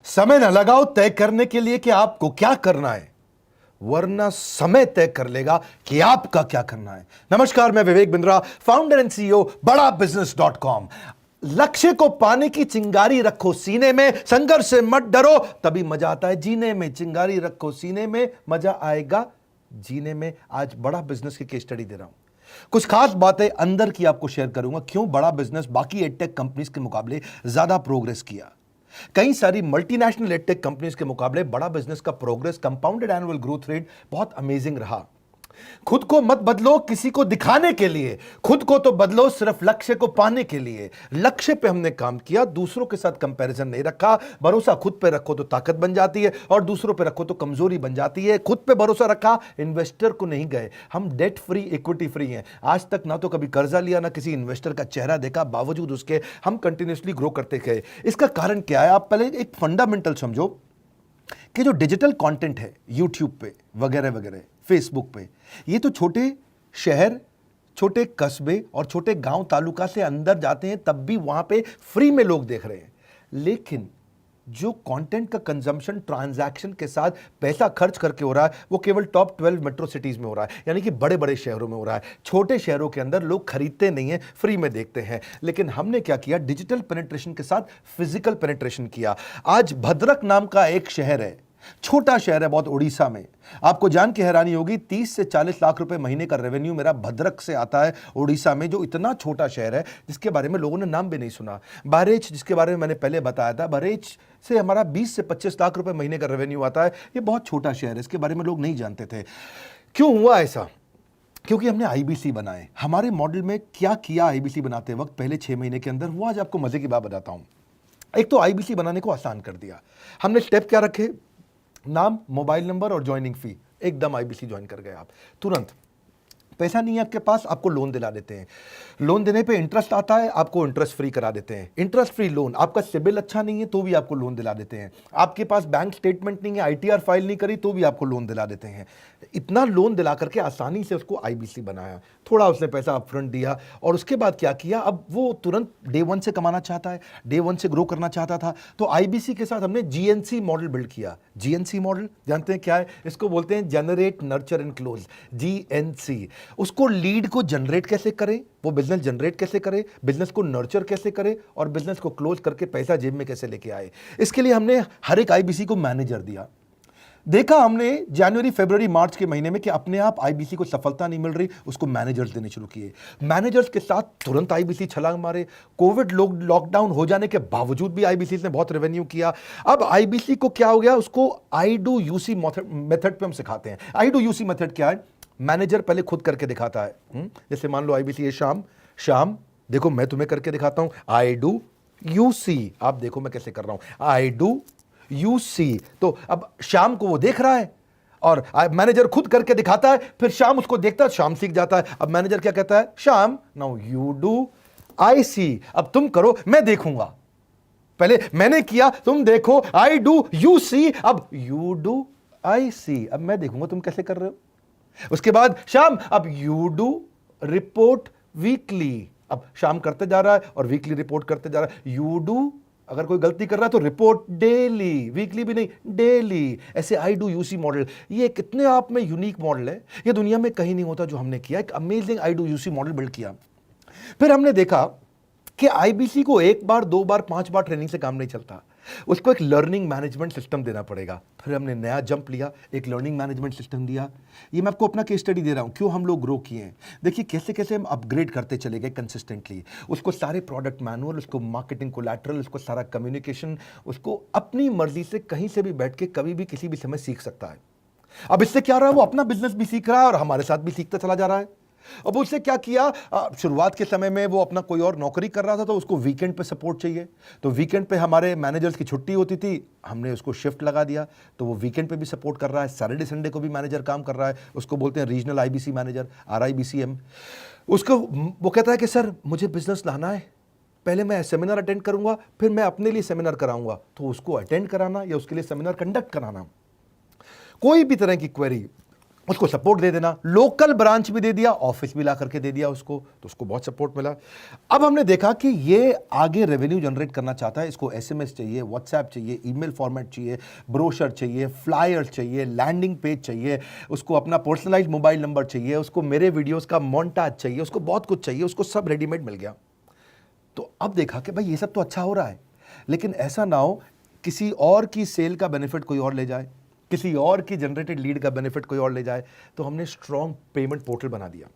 समय न लगाओ तय करने के लिए कि आपको क्या करना है, वरना समय तय कर लेगा कि आपका क्या करना है। नमस्कार, मैं Vivek Bindra, founder and CEO बड़ा बिजनेस .com। लक्ष्य को पाने की चिंगारी रखो सीने में, संघर्ष से मत डरो, तभी मजा आता है जीने में। चिंगारी रखो सीने में, मजा आएगा जीने में। आज बड़ा बिजनेस की केस स्टडी दे रहा हूं, कुछ खास बातें अंदर की आपको शेयर करूंगा, क्यों बड़ा बिजनेस बाकी एडटेक कंपनीज के मुकाबले ज्यादा प्रोग्रेस किया। कई सारी मल्टीनेशनल एडटेक कंपनीज के मुकाबले बड़ा बिजनेस का progress, compounded annual growth rate बहुत अमेजिंग रहा। खुद को मत बदलो किसी को दिखाने के लिए, खुद को तो बदलो सिर्फ लक्ष्य को पाने के लिए। लक्ष्य पे हमने काम किया, दूसरों के साथ कंपैरिजन नहीं रखा। भरोसा खुद पे रखो तो ताकत बन जाती है, और दूसरों पे रखो तो कमजोरी बन जाती है। खुद पे भरोसा रखा, इन्वेस्टर को नहीं गए। हम डेट फ्री, इक्विटी फ्री हैं। आज तक ना तो कभी कर्जा लिया, ना किसी इन्वेस्टर का चेहरा देखा, बावजूद उसके हम कंटिन्यूसली ग्रो करते गए। इसका कारण क्या है? आप पहले एक फंडामेंटल समझो कि जो डिजिटल कंटेंट है यूट्यूब पे वगैरह वगैरह, फेसबुक पे, ये तो छोटे शहर, छोटे कस्बे और छोटे गांव तालुका से अंदर जाते हैं, तब भी वहां पे फ्री में लोग देख रहे हैं। लेकिन जो कंटेंट का कंजम्पशन ट्रांजैक्शन के साथ पैसा खर्च करके हो रहा है, वो केवल टॉप 12 मेट्रो सिटीज में हो रहा है, यानी कि बड़े बड़े शहरों में हो रहा है। छोटे शहरों के अंदर लोग खरीदते नहीं है, फ्री में देखते हैं। लेकिन हमने क्या किया? डिजिटल पेनिट्रेशन के साथ फिजिकल पेनिट्रेशन किया। आज भद्रक नाम का एक शहर है, छोटा शहर है बहुत, उड़ीसा में। आपको जान के हैरानी होगी, 30 से 40 लाख रुपए महीने का रेवेन्यू मेरा भद्रक से आता है, उड़ीसा में, जो इतना छोटा शहर है जिसके बारे में लोगों ने नाम भी नहीं सुना। बहरेच, जिसके बारे में मैंने पहले बताया था, बहरेच से हमारा 20 से 25 लाख रुपए महीने का रेवेन्यू आता है। ये बहुत छोटा शहर है, इसके बारे में लोग नहीं जानते थे। क्यों हुआ ऐसा? क्योंकि हमने आईबीसी बनाए। हमारे मॉडल में क्या किया आईबीसी बनाते वक्त, पहले 6 महीने के अंदर? वो आज आपको मजे की बात बताता हूं। एक तो आईबीसी बनाने को आसान कर दिया हमने। स्टेप क्या रखे? नाम, मोबाइल नंबर और ज्वाइनिंग फी, एकदम आईबीसी ज्वाइन कर गए आप तुरंत। पैसा नहीं है आपके पास, आपको लोन दिला देते हैं। लोन देने पे इंटरेस्ट आता है, आपको इंटरेस्ट फ्री करा देते हैं। Interest free loan. आपका सिबिल अच्छा नहीं है तो भी आपको लोन दिला देते हैं। आपके पास बैंक स्टेटमेंट नहीं है, आईटीआर फाइल नहीं करी तो भी आपको लोन दिला देते हैं। इतना लोन दिला करके आसानी से उसको आईबीसी बनाया। थोड़ा उसने पैसा अपफ्रंट दिया, और उसके बाद क्या किया? अब वो तुरंत डे वन से कमाना चाहता है, डे वन से ग्रो करना चाहता था, तो आईबीसी के साथ हमने जीएनसी मॉडल बिल्ड किया। जीएनसी मॉडल जानते हैं क्या है? इसको बोलते हैं generate, nurture and close, GNC. उसको लीड को जनरेट कैसे करें, वो बिजनेस जनरेट कैसे करे, बिजनेस को नर्चर कैसे करे, और बिजनेस को क्लोज करके पैसा जेब में कैसे लेके आए। इसके लिए हमने हर एक आईबीसी को मैनेजर दिया। देखा हमने जनवरी, फरवरी, मार्च के महीने में कि अपने आप आईबीसी को सफलता नहीं मिल रही, उसको मैनेजर्स देने शुरू किए। मैनेजर्स के साथ तुरंत आईबीसी छलांग मारे। कोविड लॉकडाउन हो जाने के बावजूद भी आईबीसी ने बहुत रेवेन्यू किया। अब आईबीसी को क्या हो गया? उसको आई डू यूसी मेथड पे हम सिखाते हैं। आई डू यूसी मेथड क्या है? मैनेजर पहले खुद करके दिखाता है। जैसे मान लो आईबीसी है शाम, शाम देखो मैं तुम्हें करके दिखाता हूं, आई डू यूसी, आप देखो मैं कैसे कर रहा हूं, आई डू यूसी। तो अब शाम को वो देख रहा है, और मैनेजर खुद करके दिखाता है, फिर शाम उसको देखता है, शाम सीख जाता है। अब मैनेजर क्या कहता है? शाम, नाउ यू डू, आई सी, अब तुम करो, मैं देखूंगा। पहले मैंने किया, तुम देखो, आई डू यू सी, अब यू डू आई सी, अब मैं देखूंगा तुम कैसे कर रहे हो। उसके बाद शाम, अब यू डू रिपोर्ट वीकली, अब शाम करते जा रहा है और वीकली रिपोर्ट करते जा रहा है। यू डू, अगर कोई गलती कर रहा है तो रिपोर्ट डेली, वीकली भी नहीं, डेली। ऐसे आई डू यूसी मॉडल, ये कितने आप में यूनिक मॉडल है, ये दुनिया में कहीं नहीं होता जो हमने किया। एक amazing I do UC model build किया। फिर हमने देखा कि आईबीसी को 1 बार, 2 बार, 5 बार ट्रेनिंग से काम नहीं चलता, उसको एक लर्निंग मैनेजमेंट सिस्टम देना पड़ेगा। फिर हमने नया जंप लिया, एक लर्निंग मैनेजमेंट सिस्टम दिया। ये मैं आपको अपना केस स्टडी दे रहा हूं, क्यों हम लोग ग्रो किए हैं। देखिए कैसे कैसे हम अपग्रेड करते चले गए कंसिस्टेंटली। उसको सारे प्रोडक्ट मैनुअल, उसको मार्केटिंग कोलैटरल, उसको सारा कम्युनिकेशन, उसको अपनी मर्जी से कहीं से भी बैठ के कभी भी किसी भी समय सीख सकता है। अब इससे क्या रहा है? वो अपना बिजनेस भी सीख रहा है और हमारे साथ भी सीखता चला जा रहा है। अब उससे क्या किया? शुरुआत के समय में वो अपना कोई और नौकरी कर रहा था, तो उसको वीकेंड पे सपोर्ट चाहिए, तो वीकेंड पे हमारे मैनेजर्स की छुट्टी होती थी, हमने उसको शिफ्ट लगा दिया, तो वो वीकेंड पे भी सपोर्ट कर रहा है। सैटरडे संडे को भी मैनेजर काम कर रहा है, उसको बोलते हैं रीजनल आईबीसी मैनेजर, RIBCM। उसको वो कहता है कि सर मुझे बिजनेस लाना है, पहले मैं सेमिनार अटेंड करूंगा, फिर मैं अपने लिए सेमिनार कराऊंगा। तो उसको अटेंड कराना या उसके लिए सेमिनार कंडक्ट कराना, कोई भी तरह की क्वेरी, उसको सपोर्ट दे देना, लोकल ब्रांच भी दे दिया, ऑफिस भी ला करके दे दिया उसको, तो उसको बहुत सपोर्ट मिला। अब हमने देखा कि ये आगे रेवेन्यू जनरेट करना चाहता है, इसको एसएमएस चाहिए, व्हाट्सएप चाहिए, ईमेल फॉर्मेट चाहिए, ब्रोशर चाहिए, फ्लायर चाहिए, लैंडिंग पेज चाहिए, उसको अपना पर्सनलाइज मोबाइल नंबर चाहिए, उसको मेरे वीडियोस का मोन्टाज चाहिए, उसको बहुत कुछ चाहिए, उसको सब रेडीमेड मिल गया। तो अब देखा कि भाई ये सब तो अच्छा हो रहा है, लेकिन ऐसा ना हो किसी और की सेल का बेनिफिट कोई और ले जाए, किसी और की जनरेटेड लीड का बेनिफिट कोई और ले जाए। तो हमने स्ट्रॉन्ग पेमेंट पोर्टल बना दिया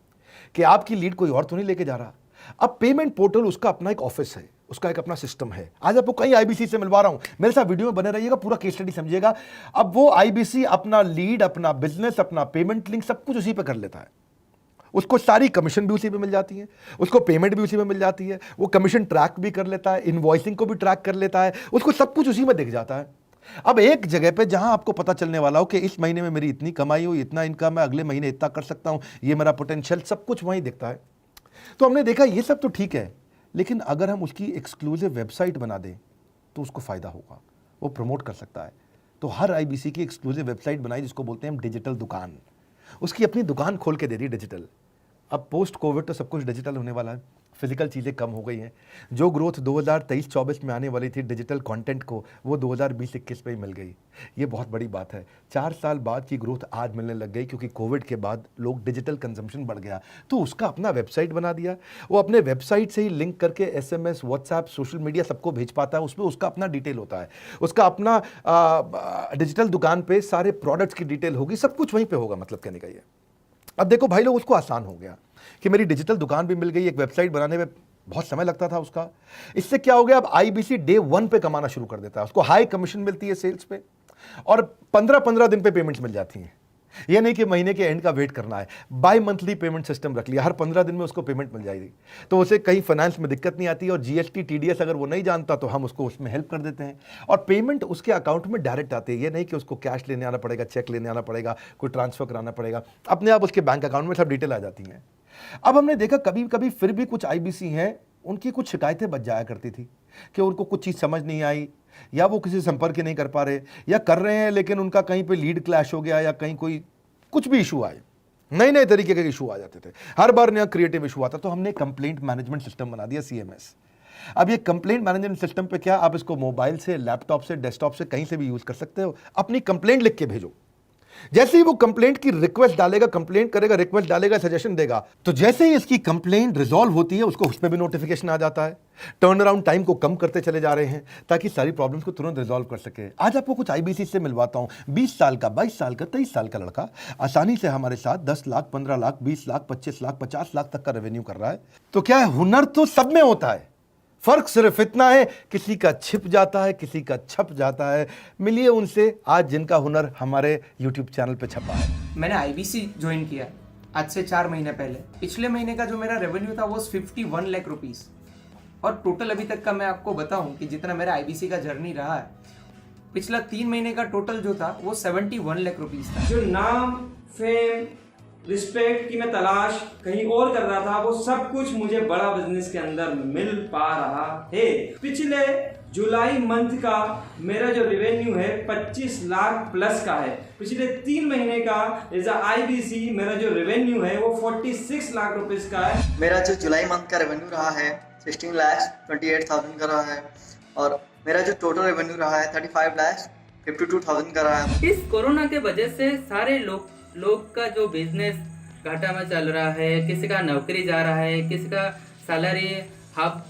कि आपकी लीड कोई और तो नहीं लेके जा रहा। अब पेमेंट पोर्टल उसका अपना एक ऑफिस है, उसका एक अपना सिस्टम है। आज आपको कई आईबीसी से मिलवा रहा हूं, मेरे साथ वीडियो में बने रहिएगा, पूरा केस स्टडी समझिएगा। अब वो आईबीसी अपना लीड, अपना बिजनेस, अपना पेमेंट लिंक सब कुछ उसी पे कर लेता है। उसको सारी कमीशन भी उसी पे मिल जाती है, उसको पेमेंट भी उसी में मिल जाती है, वो कमीशन ट्रैक भी कर लेता है, इनवॉइसिंग को भी ट्रैक कर लेता है, उसको सब कुछ उसी में दिख जाता है। अब एक जगह पे जहां आपको पता चलने वाला हो कि इस महीने में मेरी इतनी कमाई हुई, इतना इनकम है, अगले महीने इतना कर सकता हूं, ये मेरा पोटेंशियल, सब कुछ वहीं दिखता है। तो हमने देखा ये सब तो ठीक है, लेकिन अगर हम उसकी एक्सक्लूसिव वेबसाइट बना दें तो उसको फायदा होगा, वो प्रमोट कर सकता है। तो हर आईबीसी की एक्सक्लूसिव वेबसाइट बनाई, जिसको बोलते हैं हम डिजिटल दुकान। उसकी अपनी दुकान खोल के दे दी डिजिटल। अब पोस्ट कोविड तो सब कुछ डिजिटल होने वाला है, फिजिकल चीज़ें कम हो गई हैं। जो ग्रोथ 2023-24 में आने वाली थी डिजिटल कंटेंट को, वो 2020-21 में ही मिल गई। ये बहुत बड़ी बात है। 4 साल बाद की ग्रोथ आज मिलने लग गई, क्योंकि कोविड के बाद लोग डिजिटल कंजम्पशन बढ़ गया। तो उसका अपना वेबसाइट बना दिया, वो अपने वेबसाइट से ही लिंक करके एसएमएस, व्हाट्सएप, सोशल मीडिया सब को भेज पाता है। उसमें उसका अपना डिटेल होता है, उसका अपना डिजिटल दुकान पे सारे प्रोडक्ट्स की डिटेल होगी, सब कुछ वहीं पर होगा। मतलब कहने का ये, अब देखो भाई लोग, उसको आसान हो गया कि मेरी डिजिटल दुकान भी मिल गई। एक वेबसाइट बनाने में बहुत समय लगता था उसका। इससे क्या हो गया, अब आईबीसी डे 1 पे कमाना शुरू कर देता है। उसको हाई कमीशन मिलती है सेल्स पे, और 15-15 दिन पे पेमेंट्स मिल जाती हैं। ये नहीं कि महीने के एंड का वेट करना है, बाई मंथली पेमेंट सिस्टम रख लिया, हर 15 दिन में उसको पेमेंट मिल जाएगी। तो उसे कहीं फाइनेंस में दिक्कत नहीं आती, और जीएसटी, टीडीएस अगर वो नहीं जानता तो हम उसको उसमें हेल्प कर देते हैं, और पेमेंट उसके अकाउंट में डायरेक्ट आती है। ये नहीं कि उसको कैश लेने आना पड़ेगा, चेक लेने आना पड़ेगा, कोई ट्रांसफर कराना पड़ेगा, अपने आप उसके बैंक अकाउंट में सब डिटेल आ जाती हैं। अब हमने देखा कभी कभी फिर भी कुछ आईबीसी हैं, उनकी कुछ शिकायतें बच जाया करती थी कि उनको कुछ चीज़ समझ नहीं आई, या वो किसी से संपर्क ही नहीं कर पा रहे, या कर रहे हैं लेकिन उनका कहीं पे लीड क्लैश हो गया, या कहीं कोई कुछ भी इशू आए, नए नए तरीके के इशू आ जाते थे, हर बार नया क्रिएटिव इशू आता। तो हमने कंप्लेंट मैनेजमेंट सिस्टम बना दिया, सीएमएस। अब ये कंप्लेंट मैनेजमेंट सिस्टम पे क्या, आप इसको मोबाइल से, लैपटॉप से, डेस्कटॉप से, कहीं से भी यूज कर सकते हो। अपनी कंप्लेंट लिख के भेजो, जैसे ही वो कंप्लेंट की रिक्वेस्ट डालेगा, कंप्लेंट करेगा, रिक्वेस्ट डालेगा, सजेशन देगा, तो जैसे ही इसकी कंप्लेंट रिजॉल्व होती है उसको उस पर भी नोटिफिकेशन आ जाता है। टर्न अराउंड टाइम को कम करते चले जा रहे हैं ताकि सारी प्रॉब्लम्स को तुरंत रिजॉल्व कर सके। आज आपको कुछ आईबीसी से मिलवाता हूं। 20 साल का, 22 साल का, 23 साल का लड़का आसानी से हमारे साथ 10 लाख, 15 लाख, 20 लाख, 25 लाख, 50 लाख तक का रेवेन्यू कर रहा है। तो क्या है, हुनर तो सब में होता है, फर्क सिर्फ इतना है किसी का छिप जाता है, किसी का छप जाता है। मिलिए उनसे आज जिनका हुनर हमारे YouTube चैनल पे छपा है। मैंने आईबीसी ज्वाइन किया आज से 4 महीने पहले। पिछले महीने का जो मेरा रेवेन्यू था वो 51 लाख रुपीस, और टोटल अभी तक का मैं आपको बताऊं कि जितना मेरा आईबीसी का जर्नी रहा है, पिछला 3 महीने का टोटल जो था वो 71 लाख रुपीस था। जो नाम, फेम, रिस्पेक्ट की मैं तलाश कहीं और कर रहा था, वो सब कुछ मुझे बड़ा बिजनेस के अंदर मिल पा रहा है। पिछले जुलाई मंथ का मेरा जो रेवेन्यू है 25 लाख प्लस का है। पिछले 3 महीने का एज आईबीसी मेरा जो रेवेन्यू है वो 46 लाख रुपीस का है। मेरा जो जुलाई मंथ का रेवेन्यू रहा है 16,28,000 का रहा है, और मेरा जो टोटल रेवेन्यू रहा है 35,52,000 का रहा है। इस कोरोना के वजह से सारे लोग का जो बिजनेस घाटा में चल रहा है, किसी का नौकरी जा रहा है, किसी का सैलरी हाफ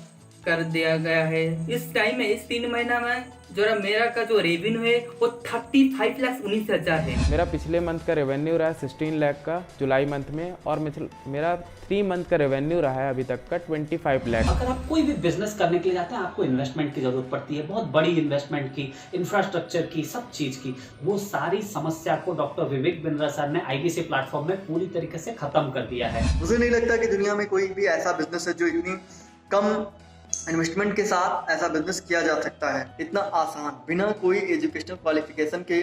कर दिया गया है। इस टाइम में, इस 3 महीना में जो मेरा का जो रेवेन्यू है वो 35,19,000 है। मेरा पिछले मंथ का रेवेन्यू रहा है 16 लाख का जुलाई मंथ में, और मेरा 3 मंथ का रेवेन्यू रहा है अभी तक का 25 लाख। अगर आप कोई भी बिजनेस करने के लिए जाते हैं, आपको इन्वेस्टमेंट की जरूरत पड़ती है, बहुत बड़ी इन्वेस्टमेंट की, इंफ्रास्ट्रक्चर की, सब चीज की। वो सारी समस्या को डॉक्टर विवेक बिंद्रा सर ने आईबीसी प्लेटफॉर्म में पूरी तरीके से खत्म कर दिया है। मुझे नहीं लगता कि दुनिया में कोई भी ऐसा बिजनेस है जो इतनी कम इन्वेस्टमेंट के साथ ऐसा बिजनेस किया जा सकता है, इतना आसान, बिना कोई एजुकेशनल क्वालिफिकेशन के,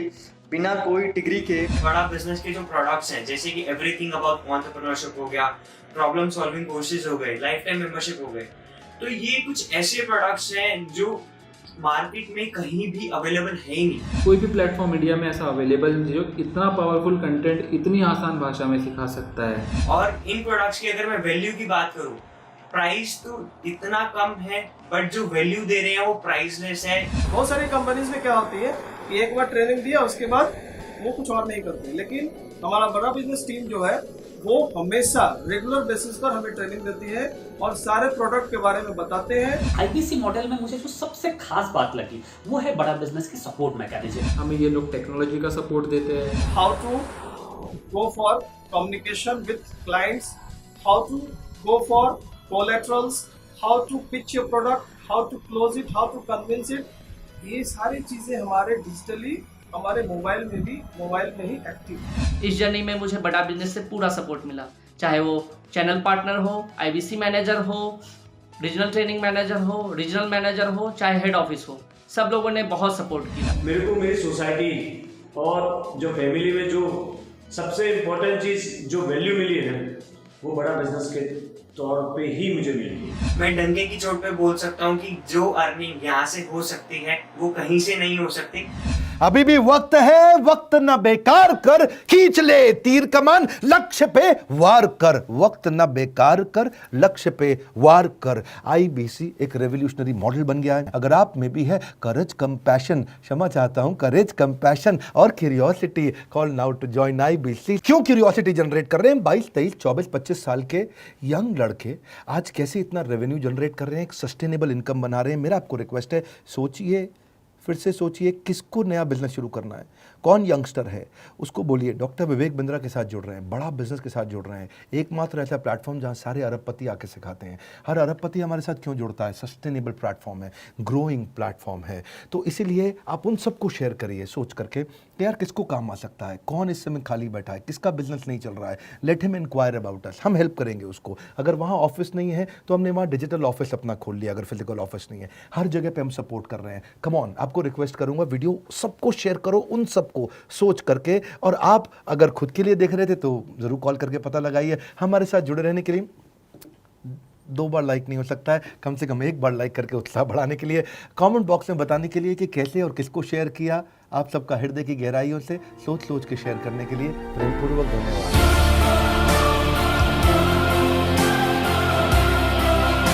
बिना कोई डिग्री के। बड़ा बिजनेस के जो प्रोडक्ट्स हैं, जैसे कि एवरीथिंग अबाउट एंटरप्रेन्योरशिप हो गया, प्रॉब्लम सॉल्विंग कोर्सेज हो गए, लाइफ टाइम मेंबरशिप हो गए, तो ये कुछ ऐसे प्रोडक्ट्स हैं जो मार्केट में कहीं भी अवेलेबल है ही नहीं। कोई भी प्लेटफॉर्म इंडिया में ऐसा अवेलेबल नहीं जो इतना पावरफुल कंटेंट इतनी आसान भाषा में सिखा सकता है। और इन प्रोडक्ट्स की अगर मैं वैल्यू की बात करूं, प्राइस तो इतना कम है बट जो वैल्यू दे रहे हैं वो प्राइसलेस है। बहुत सारी कंपनीज में क्या होती है कि एक बार ट्रेनिंग दिया उसके बाद वो कुछ और नहीं करते, लेकिन हमारा बड़ा बिजनेस टीम जो है वो हमेशा रेगुलर बेसिस पर हमें ट्रेनिंग देती है और सारे प्रोडक्ट के बारे में बताते हैं। आईबीसी मॉडल में मुझे जो सबसे खास बात लगी वो है बड़ा बिजनेस की सपोर्ट मैकेनिज्म। हमें ये लोग टेक्नोलॉजी का सपोर्ट देते हैं। How to go for communication with clients, how to go for collaterals, how to pitch your product, how to close it, how to convince it, ये सारी चीजें हमारे डिजिटली हमारे मोबाइल में ही एक्टिव है। इस जर्नी में मुझे बड़ा बिजनेस से पूरा सपोर्ट मिला, चाहे वो चैनल पार्टनर हो, आईबीसी मैनेजर हो, रीजनल ट्रेनिंग मैनेजर हो, रीजनल मैनेजर हो, चाहे हेड ऑफिस हो, सब लोगों ने बहुत सपोर्ट किया। मेरे को मेरी सोसाइटी और जो फैमिली में जो सबसे इम्पोर्टेंट चीज़ जो वैल्यू मिली है ना, वो बड़ा बिजनेस के तौर पे ही मुझे मिली। मैं डंके की चोट पे बोल सकता हूँ कि जो अर्निंग यहाँ से हो सकती है वो कहीं से नहीं हो सकती। अभी भी वक्त है, वक्त न बेकार कर, खींच ले तीर कमान, लक्ष्य पे वार कर, वक्त न बेकार कर, लक्ष्य पे वार कर। आईबीसी एक रेवोल्यूशनरी मॉडल बन गया है। अगर आप में भी है करेज, कंपैशन, क्षमा चाहता हूं, करेज, कंपैशन और curiosity, call now to join IBC. क्यों क्यूरियोसिटी जनरेट कर रहे हैं? 22, 23, 24, 25 साल के यंग लड़के आज कैसे इतना रेवेन्यू जनरेट कर रहे हैं, एक सस्टेनेबल इनकम बना रहे हैं। मेरा आपको रिक्वेस्ट है, सोचिए, फिर से सोचिए, किसको नया बिजनेस शुरू करना है, कौन यंगस्टर है, उसको बोलिए डॉक्टर विवेक बिंद्रा के साथ जुड़ रहे हैं, बड़ा बिजनेस के साथ जुड़ रहे हैं। एकमात्र ऐसा प्लेटफॉर्म जहां सारे अरबपति आके सिखाते हैं। हर अरबपति हमारे साथ क्यों जुड़ता है? सस्टेनेबल प्लेटफॉर्म है, ग्रोइंग प्लेटफॉर्म है। तो इसीलिए आप उन सबको शेयर करिए सोच करके कि यार किसको काम आ सकता है, कौन इस समय खाली बैठा है, किसका बिजनेस नहीं चल रहा है, let him enquire about us, हम हेल्प करेंगे उसको। अगर वहाँ ऑफिस नहीं है तो हमने वहाँ डिजिटल ऑफिस अपना खोल लिया, अगर फिजिकल ऑफिस नहीं है, हर जगह पे हम सपोर्ट कर रहे हैं। कम ऑन, आपको रिक्वेस्ट करूंगा वीडियो सबको शेयर करो, उन सबको सोच करके। और आप अगर खुद के लिए देख रहे थे तो जरूर कॉल करके पता लगाइए। हमारे साथ जुड़े रहने के लिए 2 बार लाइक नहीं हो सकता है, कम से कम 1 बार लाइक करके उत्साह बढ़ाने के लिए, कमेंट बॉक्स में बताने के लिए कि कैसे और किसको शेयर किया। आप सबका हृदय की गहराइयों से सोच सोच के शेयर करने के लिए प्रेमपूर्वक धन्यवाद।